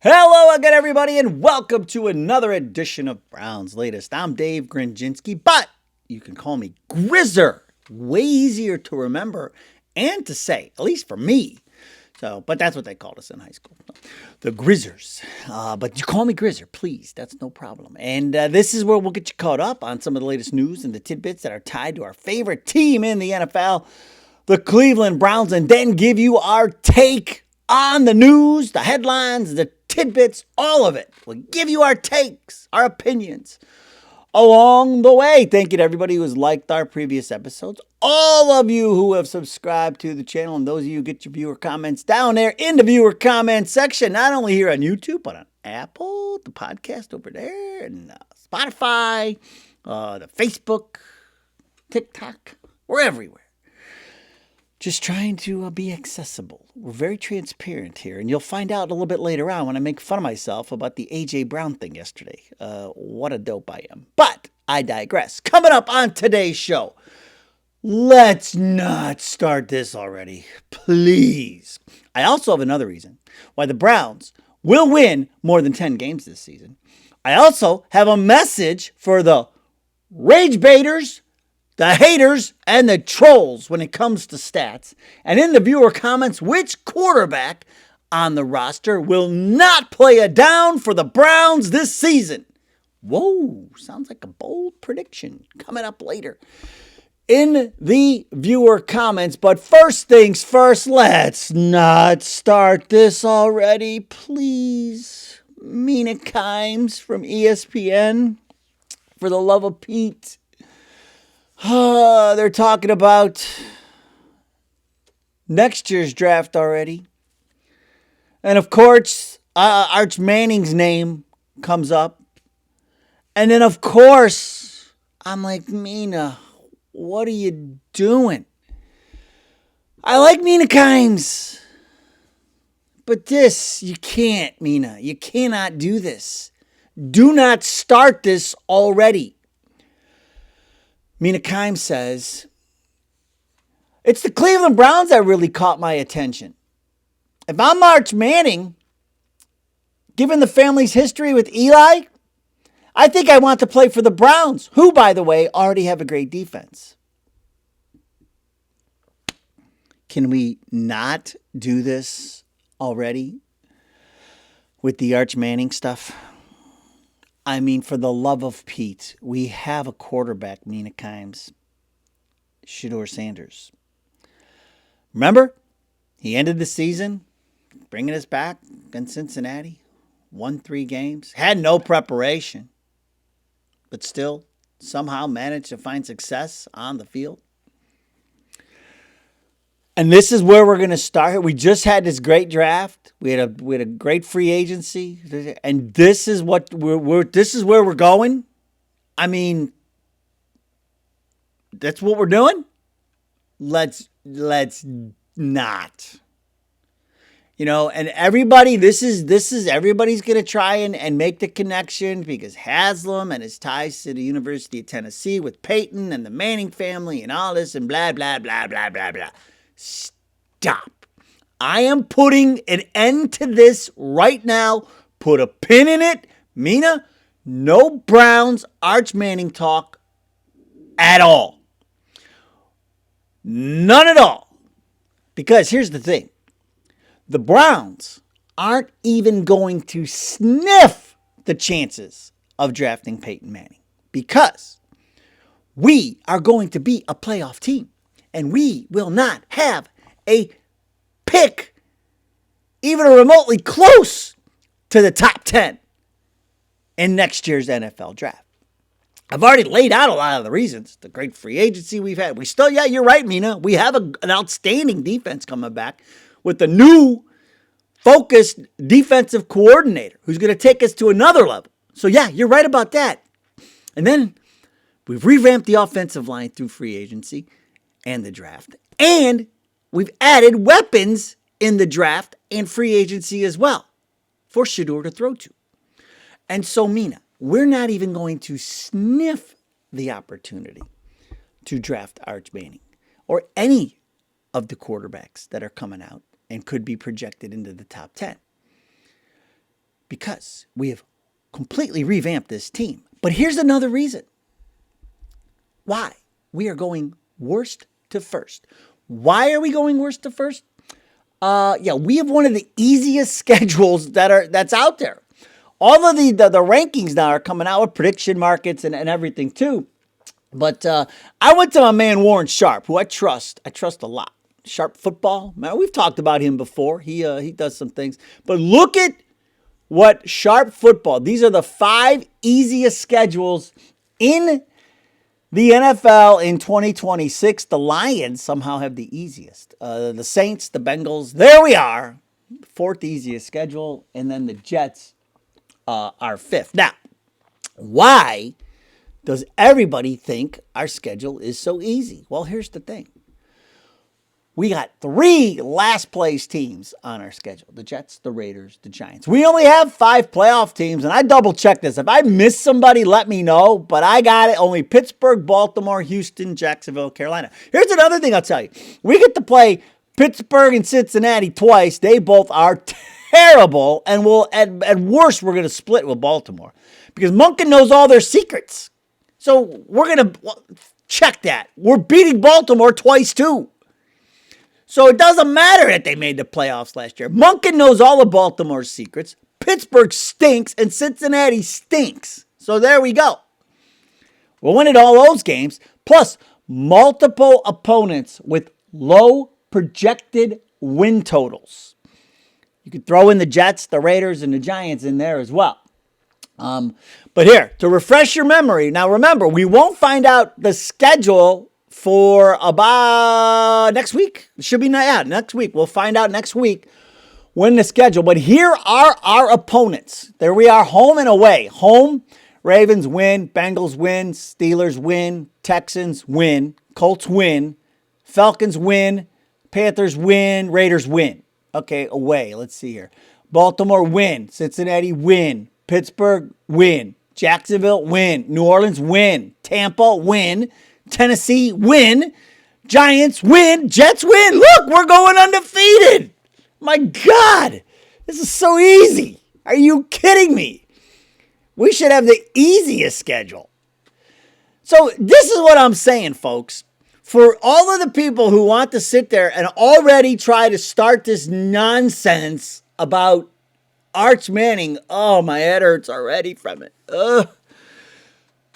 Hello again, everybody, and welcome to another edition of Brown's Latest. I'm Dave Grinjinski, but you can call me Grizzer. Way easier to remember and to say, at least for me. But that's what they called us in high school. The Grizzers. But you call me Grizzer, please. That's no problem. And this is where we'll get you caught up on some of the latest news and the tidbits that are tied to our favorite team in the NFL, the Cleveland Browns, and then give you our take on the news, the headlines, the tidbits, all of it. We'll give you our takes, our opinions along the way. Thank you to everybody who has liked our previous episodes. All of you who have subscribed to the channel, and those of you who get your viewer comments down there in the viewer comment section, not only here on YouTube, but on Apple, the podcast over there, and Spotify, the Facebook, TikTok. We're everywhere. Just trying to be accessible. We're very transparent here, and you'll find out a little bit later on when I make fun of myself about the A.J. Brown thing yesterday. What a dope I am. But I digress. Coming up on today's show, let's not start this already, please. I also have another reason why the Browns will win more than 10 games this season. I also have a message for the rage baiters, the haters, and the trolls when it comes to stats. And in the viewer comments, which quarterback on the roster will not play a down for the Browns this season? Whoa, sounds like a bold prediction coming up later in the viewer comments. But first things first, let's not start this already, please. Mina Kimes from ESPN, for the love of Pete. They're talking about next year's draft already. And of course, Arch Manning's name comes up. And then, of course, I'm like, Mina, what are you doing? I like Mina Kimes. But this, you can't, Mina. You cannot do this. Do not start this already. Mina Kimes says, it's the Cleveland Browns that really caught my attention. If I'm Arch Manning, given the family's history with Eli, I think I want to play for the Browns, who, by the way, already have a great defense. Can we not do this already with the Arch Manning stuff? I mean, for the love of Pete, we have a quarterback, Mina Kimes, Shedeur Sanders. Remember, he ended the season bringing us back in Cincinnati, won 3 games, had no preparation, but still somehow managed to find success on the field. And this is where we're going to start. We just had this great draft. We had a great free agency, and this is what this is where we're going. I mean, that's what we're doing. Let's not. And everybody, this is everybody's going to try and make the connection because Haslam and his ties to the University of Tennessee with Peyton and the Manning family and all this and blah blah blah blah blah blah. Stop. I am putting an end to this right now. Put a pin in it. Mina, no Browns Arch Manning talk at all. None at all. Because here's the thing. The Browns aren't even going to sniff the chances of drafting Peyton Manning. Because we are going to be a playoff team. And we will not have a pick even remotely close to the top 10 in next year's NFL draft. I've already laid out a lot of the reasons. The great free agency we've had. You're right, Mina. We have an outstanding defense coming back with the new focused defensive coordinator who's going to take us to another level. So, yeah, you're right about that. And then we've revamped the offensive line through free agency and the draft. And we've added weapons in the draft and free agency as well for Shedeur to throw to. And so, Mina, we're not even going to sniff the opportunity to draft Arch Manning or any of the quarterbacks that are coming out and could be projected into the top 10. Because we have completely revamped this team. But here's another reason why we are going worst to first. Why are we going worst to first? We have one of the easiest schedules that's out there. All of the rankings now are coming out with prediction markets and everything too. But I went to my man Warren Sharp, who I trust. I trust a lot. Sharp Football. Man, we've talked about him before. He does some things. But look at what Sharp Football. These are the 5 easiest schedules in the NFL in 2026. The Lions somehow have the easiest. The Saints, the Bengals, there we are. 4th easiest schedule. And then the Jets are 5th. Now, why does everybody think our schedule is so easy? Well, here's the thing. We got 3 last place teams on our schedule. The Jets, the Raiders, the Giants. We only have 5 playoff teams, and I double checked this. If I missed somebody, let me know, but I got it. Only Pittsburgh, Baltimore, Houston, Jacksonville, Carolina. Here's another thing I'll tell you. We get to play Pittsburgh and Cincinnati twice. They both are terrible, and at worst, we're going to split with Baltimore because Monken knows all their secrets. So we're going to check that. We're beating Baltimore twice, too. So it doesn't matter that they made the playoffs last year. Monken knows all of Baltimore's secrets. Pittsburgh stinks, and Cincinnati stinks. So there we go. We'll win at all those games, plus multiple opponents with low projected win totals. You could throw in the Jets, the Raiders, and the Giants in there as well. But here, to refresh your memory, now remember, we won't find out the schedule for about next week. It should be next week. We'll find out next week when the schedule. But here are our opponents. There we are, home and away. Home, Ravens win, Bengals win, Steelers win, Texans win, Colts win, Falcons win, Panthers win, Raiders win. Okay, away. Let's see here. Baltimore win, Cincinnati win, Pittsburgh win, Jacksonville win, New Orleans win, Tampa win, Tennessee win, Giants win, Jets win. Look, we're going undefeated. My God, this is so easy. Are you kidding me? We should have the easiest schedule. So this is what I'm saying, folks. For all of the people who want to sit there and already try to start this nonsense about Arch Manning, oh, my head hurts already from it. Ugh.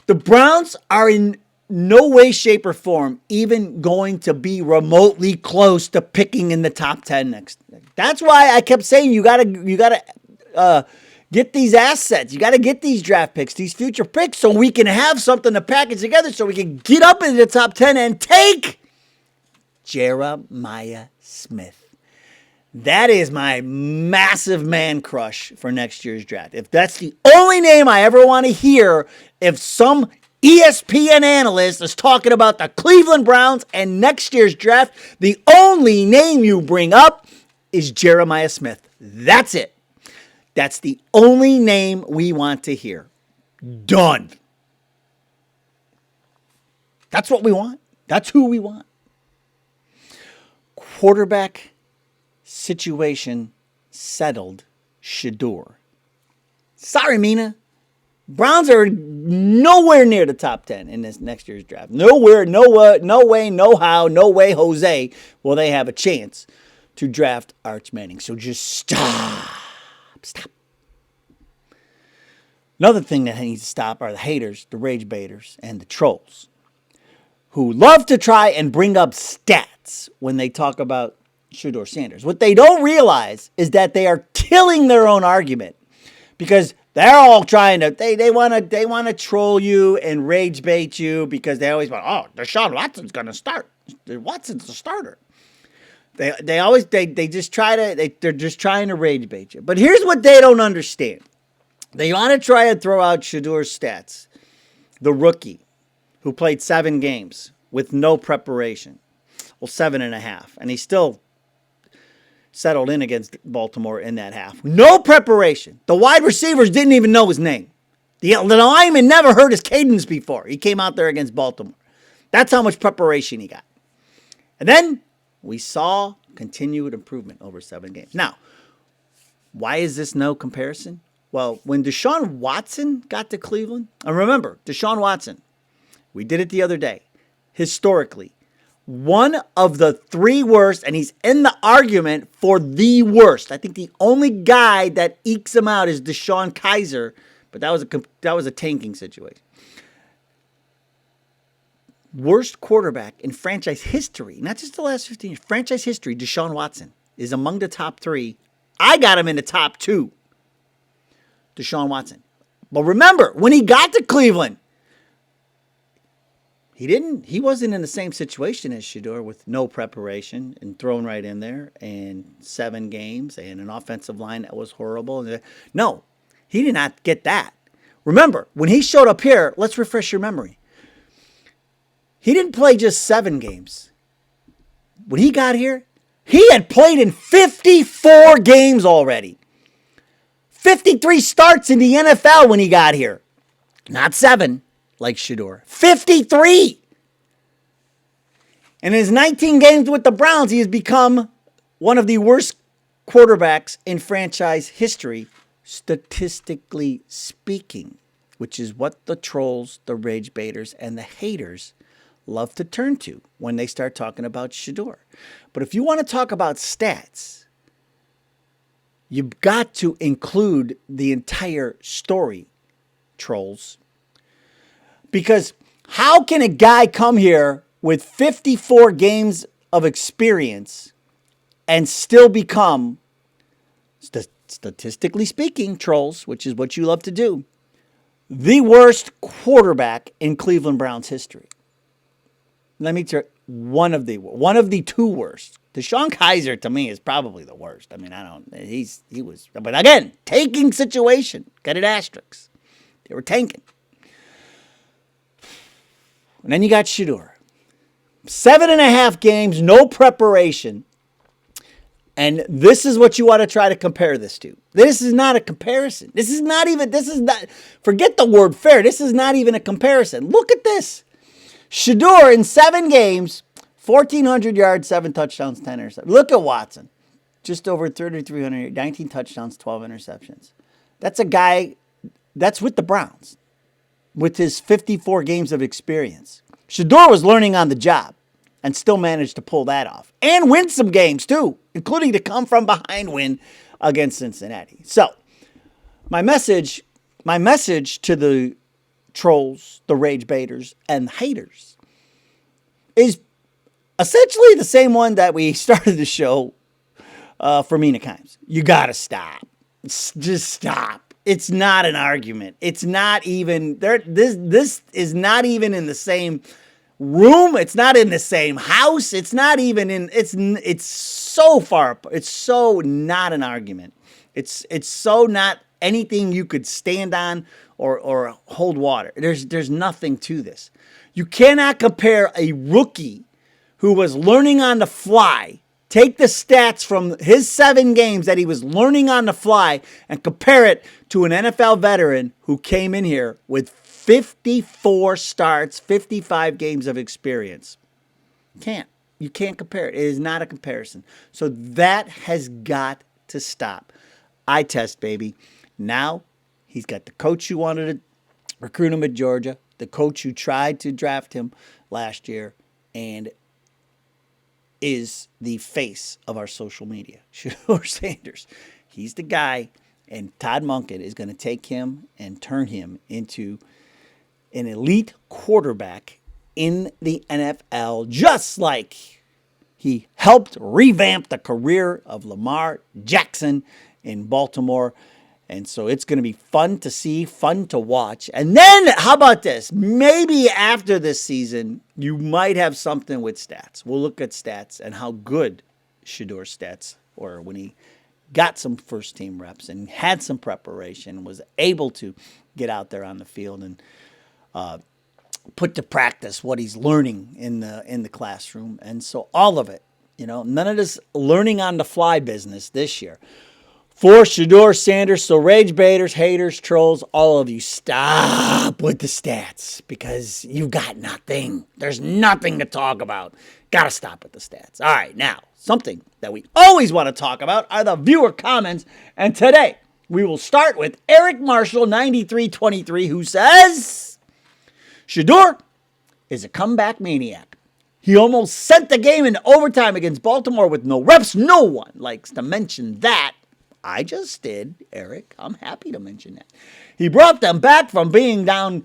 The Browns are in no way, shape, or form even going to be remotely close to picking in the top 10 next. That's why I kept saying you gotta get these assets. You got to get these draft picks, these future picks, so we can have something to package together so we can get up into the top 10 and take Jeremiah Smith. That is my massive man crush for next year's draft. If that's the only name I ever want to hear, if some ESPN analyst is talking about the Cleveland Browns and next year's draft, the only name you bring up is Jeremiah Smith. That's it. That's the only name we want to hear. Done. That's what we want. That's who we want. Quarterback situation settled. Shedeur. Sorry, Mina. Browns are nowhere near the top 10 in this next year's draft. Nowhere, no way, no how, no way, Jose, will they have a chance to draft Arch Manning. So just stop. Another thing that needs to stop are the haters, the rage baiters, and the trolls who love to try and bring up stats when they talk about Shedeur Sanders. What they don't realize is that they are killing their own argument because they're all trying to they want to troll you and rage bait you because they always want, oh, Deshaun Watson's going to start. Watson's the starter. They're just trying to rage bait you. But here's what they don't understand. They want to try and throw out Shedeur's stats. The rookie who played 7 games with no preparation. Well, 7.5. And he still settled in against Baltimore in that half. No preparation. The wide receivers didn't even know his name. The lineman never heard his cadence before. He came out there against Baltimore. That's how much preparation he got. And then we saw continued improvement over 7 games. Now, why is this no comparison? Well, when Deshaun Watson got to Cleveland, and remember, Deshaun Watson, we did it the other day, historically, one of the three worst, and he's in the argument for the worst. I think the only guy that ekes him out is Deshaun Kaiser, but that was a tanking situation. Worst quarterback in franchise history, not just the last 15 years, franchise history, Deshaun Watson is among the top three. I got him in the top two. Deshaun Watson. But remember, when he got to Cleveland, he wasn't in the same situation as Shedeur with no preparation and thrown right in there and 7 games and an offensive line that was horrible. No, he did not get that. Remember, when he showed up here, let's refresh your memory. He didn't play just 7 games. When he got here, he had played in 54 games already. 53 starts in the NFL when he got here. Not 7, like Shedeur. 53! And in his 19 games with the Browns, he has become one of the worst quarterbacks in franchise history, statistically speaking, which is what the trolls, the rage baiters, and the haters love to turn to when they start talking about Shedeur. But if you want to talk about stats, you've got to include the entire story, trolls. Because how can a guy come here with 54 games of experience and still become, statistically speaking, trolls, which is what you love to do, the worst quarterback in Cleveland Browns history? Let me tell you, one of the two worst. Deshaun Kaiser, to me, is probably the worst. I mean, he was, but again, tanking situation. Got an asterisk. They were tanking. And then you got Shedeur. 7.5 games, no preparation. And this is what you want to try to compare this to. This is not a comparison. Forget the word fair. This is not even a comparison. Look at this. Shedeur in 7 games, 1,400 yards, 7 touchdowns, 10 interceptions. Look at Watson. Just over 3,300, 19 touchdowns, 12 interceptions. That's a guy that's with the Browns with his 54 games of experience. Shedeur was learning on the job and still managed to pull that off. And win some games too, including the come from behind win against Cincinnati. So, my message to the trolls, the rage baiters, and haters is essentially the same one that we started the show for Mina Kimes. You gotta stop. Just stop. It's not an argument. It's not even there. This is not even in the same room. It's not in the same house. It's not even in. It's so far apart. It's so not an argument. It's so not anything you could stand on or hold water. There's nothing to this. You cannot compare a rookie who was learning on the fly, take the stats from his 7 games that he was learning on the fly and compare it to an NFL veteran who came in here with 54 starts, 55 games of experience. You can't compare it. It is not a comparison. So that has got to stop. Eye test, baby. Now he's got the coach who wanted to recruit him at Georgia, the coach who tried to draft him last year, and is the face of our social media, Shedeur Sanders. He's the guy, and Todd Monken is going to take him and turn him into an elite quarterback in the NFL, just like he helped revamp the career of Lamar Jackson in Baltimore. And so it's going to be fun to see, fun to watch. And then, how about this? Maybe after this season, you might have something with stats. We'll look at stats and how good Shedeur's stats were when he got some first-team reps and had some preparation, was able to get out there on the field and put to practice what he's learning in the classroom. And so all of it, none of this learning on the fly business this year. For Shedeur Sanders, so rage baiters, haters, trolls, all of you, stop with the stats because you got nothing. There's nothing to talk about. Got to stop with the stats. All right, now, something that we always want to talk about are the viewer comments. And today, We will start with Eric Marshall, 9323, who says, Shedeur is a comeback maniac. He almost sent the game into overtime against Baltimore with no reps. No one likes to mention that. I just did, Eric. I'm happy to mention that. He brought them back from being down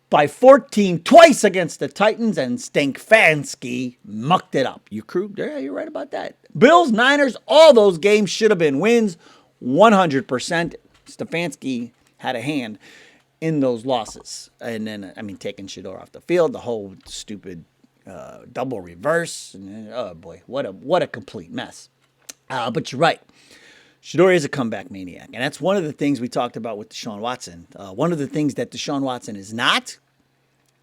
by 14 twice against the Titans, and Stefanski mucked it up. You crew? Yeah, you're right about that. Bills, Niners, all those games should have been wins. 100%. Stefanski had a hand in those losses. And then, taking Shedeur off the field, the whole stupid double reverse. And, oh, boy, what a complete mess. But you're right. Shedeur is a comeback maniac. And that's one of the things we talked about with Deshaun Watson. One of the things that Deshaun Watson is not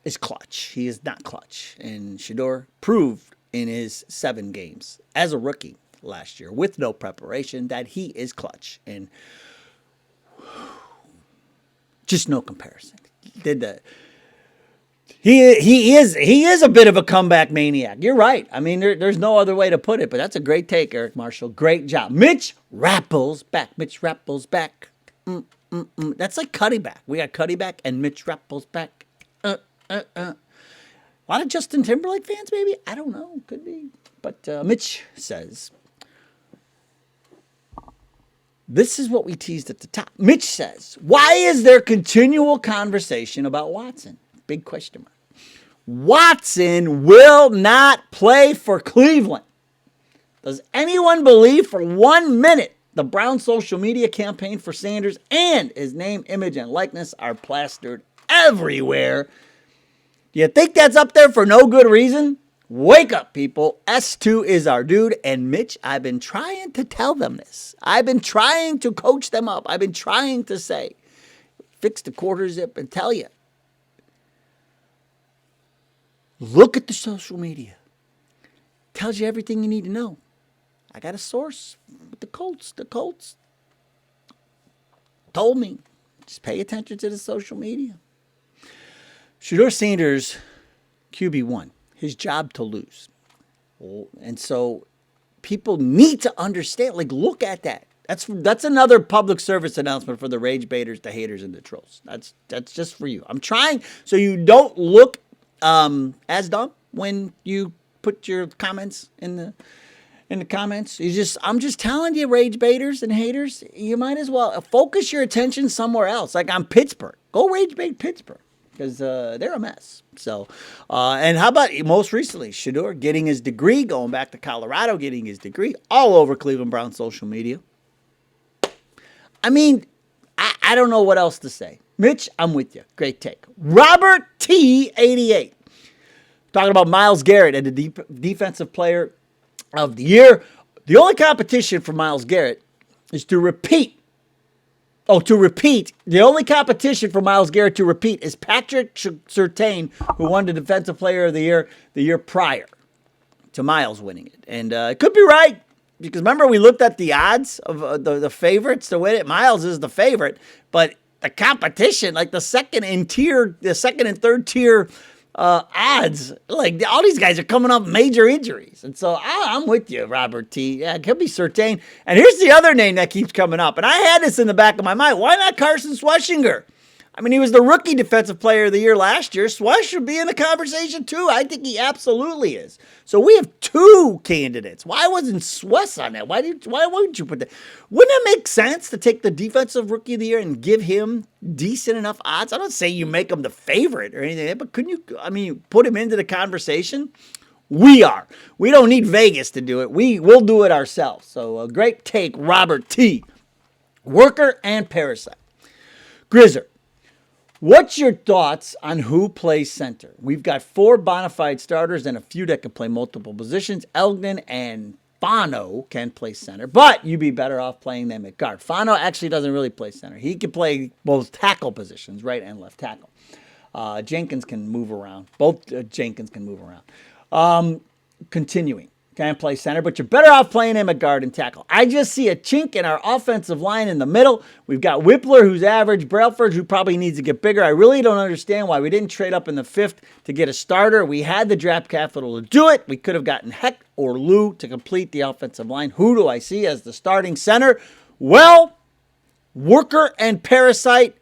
is clutch. He is not clutch. And Shedeur proved in his 7 games as a rookie last year with no preparation that he is clutch. And just no comparison. He is a bit of a comeback maniac. You're right. There's no other way to put it, but that's a great take, Eric Marshall. Great job. Mitch Rapple's back. Mitch Rapple's back. That's like Cuddy back. We got Cuddy back and Mitch Rapple's back. A lot of Justin Timberlake fans, maybe? I don't know. Could be. But Mitch says, this is what we teased at the top. Mitch says, why is there continual conversation about Watson? Big question mark. Watson will not play for Cleveland. Does anyone believe for 1 minute the Browns' social media campaign for Sanders and his name, image, and likeness are plastered everywhere? Do you think that's up there for no good reason? Wake up, people. S2 is our dude. And Mitch, I've been trying to tell them this. I've been trying to coach them up. I've been trying to say, fix the quarter zip and tell you. Look at the social media. Tells you everything you need to know. I got a source with the Colts. The Colts told me, just pay attention to the social media. Shedeur Sanders, QB1, his job to lose. And so people need to understand, look at that. That's another public service announcement for the rage baiters, the haters, and the trolls. That's just for you. I'm trying so you don't look as dumb when you put your comments in the comments. I'm just telling you, rage baiters and haters, you might as well focus your attention somewhere else. Like on Pittsburgh. Go rage bait Pittsburgh. Because they're a mess. So, and how about most recently, Shedeur getting his degree, going back to Colorado, getting his degree all over Cleveland Browns social media. I don't know what else to say. Mitch, I'm with you. Great take. Robert T. 88. Talking about Myles Garrett and the defensive player of the year. The only competition for Myles Garrett is to repeat. The only competition for Myles Garrett to repeat is Patrick Surtain, who won the Defensive Player of the year prior to Myles winning it. And it could be right, because remember we looked at the odds of the favorites to win it. Myles is the favorite, but the competition, like the second and third tier odds, all these guys are coming off major injuries. And so I'm with you, Robert T. Yeah, it could be Surtain. And here's the other name that keeps coming up. And I had this in the back of my mind. Why not Carson Schwarzenegger? He was the rookie defensive player of the year last year. Swash should be in the conversation too. I think he absolutely is. So we have 2 candidates. Why wasn't Swiss on that? Why wouldn't you put that? Wouldn't it make sense to take the defensive rookie of the year and give him decent enough odds? I don't say you make him the favorite or anything, but couldn't you, put him into the conversation? We are. We don't need Vegas to do it. We'll do it ourselves. So a great take, Robert T. Worker and Parasite. Grizzer. What's your thoughts on who plays center? We've got 4 bona fide starters and a few that can play multiple positions. Elgin and Fano can play center, but you'd be better off playing them at guard. Fano actually doesn't really play center. He can play both tackle positions, right and left tackle. Jenkins can move around. Both Jenkins can move around. Continuing. Can play center, but you're better off playing him at guard and tackle. I just see a chink in our offensive line in the middle. We've got Whippler, who's average, Brailford, who probably needs to get bigger. I really don't understand why we didn't trade up in the 5th to get a starter. We had the draft capital to do it. We could have gotten Heck or Lou to complete the offensive line. Who do I see as the starting center? Well, Worker and Parasite,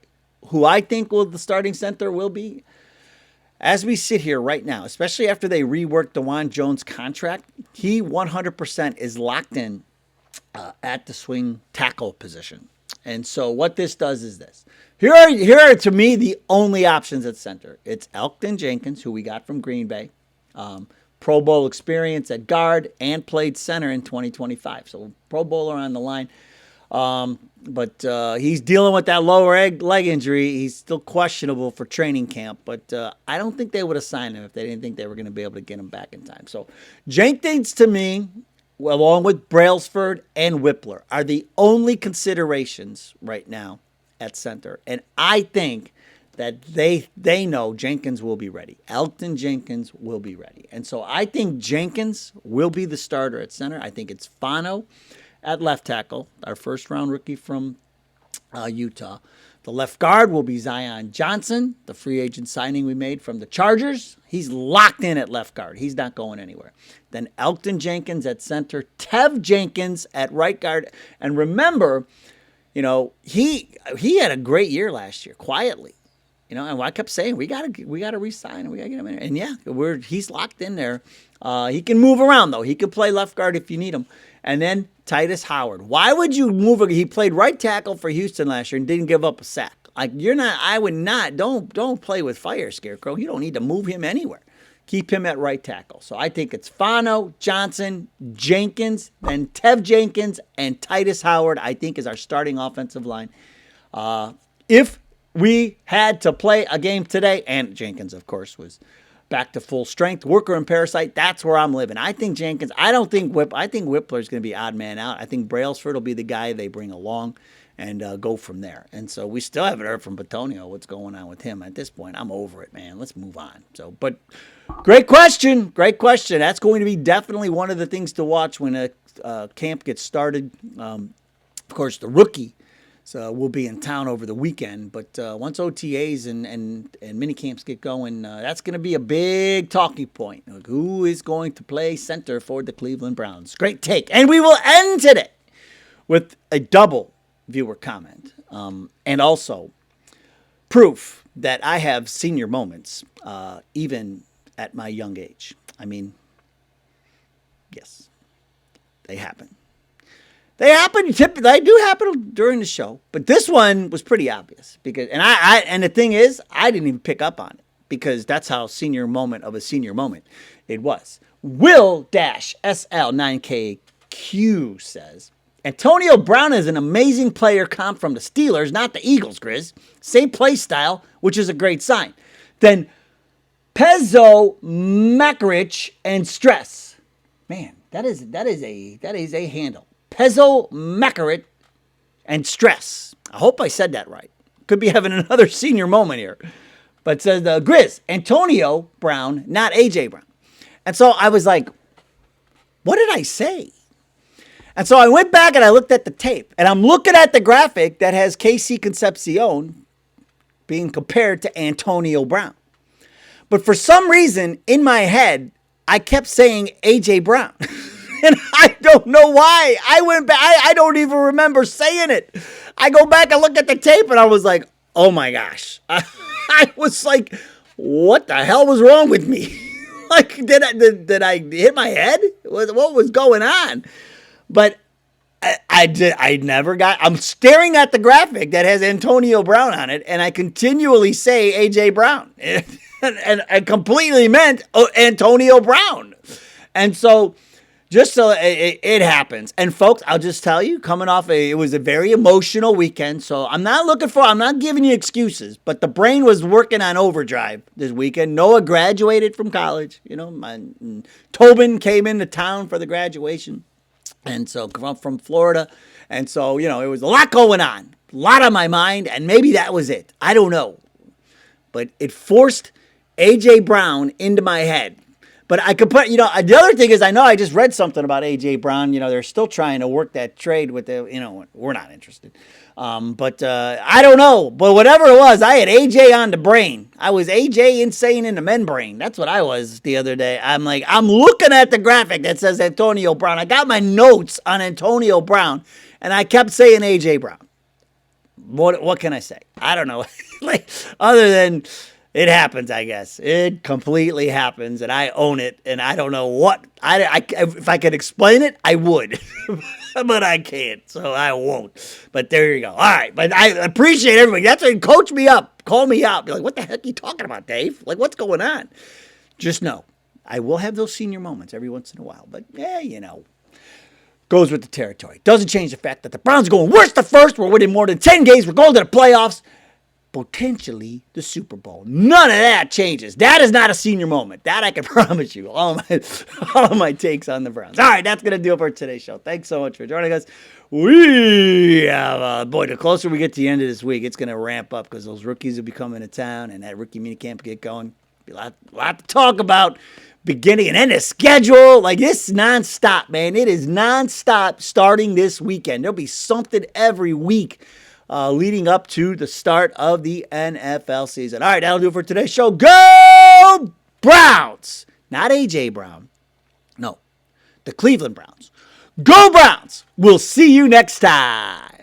who I think the starting center will be. As we sit here right now, especially after they reworked DeJuan Jones' contract, he 100% is locked in at the swing tackle position. And so what this does is this. Here are to me the only options at center. It's Elgton Jenkins, who we got from Green Bay, Pro Bowl experience at guard, and played center in 2025. So Pro Bowler on the line. But he's dealing with that lower leg injury. He's still questionable for training camp. But I don't think they would have signed him if they didn't think they were going to be able to get him back in time. So Jenkins, to me, along with Brailsford and Whippler, are the only considerations right now at center. And I think that they know Jenkins will be ready. Elgton Jenkins will be ready. And so I think Jenkins will be the starter at center. I think it's Fano at left tackle, our first-round rookie from Utah. The left guard will be Zion Johnson, the free agent signing we made from the Chargers. He's locked in at left guard. He's not going anywhere. Then Elgton Jenkins at center, Tev Jenkins at right guard. And remember, he had a great year last year, quietly. And I kept saying we gotta re-sign him. We gotta get him in there. And yeah, he's locked in there. He can move around though. He can play left guard if you need him. And then Titus Howard. Why would you move him? He played right tackle for Houston last year and didn't give up a sack. I would not. Don't play with fire, Scarecrow. You don't need to move him anywhere. Keep him at right tackle. So I think it's Fano, Johnson, Jenkins, then Tev Jenkins, and Titus Howard, I think, is our starting offensive line. If we had to play a game today, and Jenkins, of course, was back to full strength, Worker and Parasite, that's where I'm living. I think Jenkins, I think Whippler's going to be odd man out. I think Brailsford will be the guy they bring along and go from there. And so we still haven't heard from Bitonio what's going on with him. At this point, I'm over it, man. Let's move on. So, but great question. Great question. That's going to be definitely one of the things to watch when a camp gets started. Of course, the rookie will be in town over the weekend. But once OTAs and mini camps get going, that's going to be a big talking point. Like, who is going to play center for the Cleveland Browns? Great take. And we will end today with a double viewer comment, and also proof that I have senior moments, even at my young age. I mean, yes, they happen. They do happen during the show, but this one was pretty obvious because, and the thing is, I didn't even pick up on it because that's how senior moment of a senior moment it was. Will-SL9KQ says, Antonio Brown is an amazing player comp from the Steelers, not the Eagles, Grizz. Same play style, which is a great sign. Then Pezzo, Makarich, and Stress. Man, that is a handle. Pezzo, Makarich, and Stress. I hope I said that right. Could be having another senior moment here. But it says Grizz, Antonio Brown, not AJ Brown. And so I was like, what did I say? And so I went back and I looked at the tape. And I'm looking at the graphic that has KC Concepcion being compared to Antonio Brown. But for some reason, in my head, I kept saying A.J. Brown. And I don't know why. I went back. I don't even remember saying it. I go back and look at the tape and I was like, oh my gosh. I was like, what the hell was wrong with me? Like, did I hit my head? What was going on? But I never got, I'm staring at the graphic that has Antonio Brown on it, and I continually say A.J. Brown. And I completely meant Antonio Brown. And so, just so it happens. And folks, I'll just tell you, it was a very emotional weekend, so I'm not giving you excuses, but the brain was working on overdrive this weekend. Noah graduated from college. Tobin came into town for the graduation. And so from Florida. And so, it was a lot going on, a lot on my mind. And maybe that was it. I don't know. But it forced A.J. Brown into my head. But I could put, the other thing is I know I just read something about A.J. Brown. They're still trying to work that trade with we're not interested. But I don't know. But whatever it was, I had A.J. on the brain. I was A.J. insane in the men brain. That's what I was the other day. I'm looking at the graphic that says Antonio Brown. I got my notes on Antonio Brown, and I kept saying A.J. Brown. what can I say? I don't know. Like, other than it happens, I guess. It completely happens, and I own it, and I don't know what. If I could explain it, I would. But I can't, so I won't. But there you go. All right, but I appreciate everybody. That's why coach me up. Call me out. Be like, what the heck are you talking about, Dave? Like, what's going on? Just know, I will have those senior moments every once in a while. But, yeah, goes with the territory. Doesn't change the fact that the Browns are going worst to first. We're winning more than 10 games. We're going to the playoffs. Potentially the Super Bowl. None of that changes. That is not a senior moment. That I can promise you. All of my takes on the Browns. All right, that's going to do it for today's show. Thanks so much for joining us. We have, boy, the closer we get to the end of this week, it's going to ramp up because those rookies will be coming to town and that rookie minicamp get going. Be a lot to talk about. Beginning and end of schedule. Like, this is nonstop, man. It is nonstop starting this weekend. There'll be something every week leading up to the start of the NFL season. All right, that'll do it for today's show. Go Browns! Not A.J. Brown. No, the Cleveland Browns. Go Browns! We'll see you next time.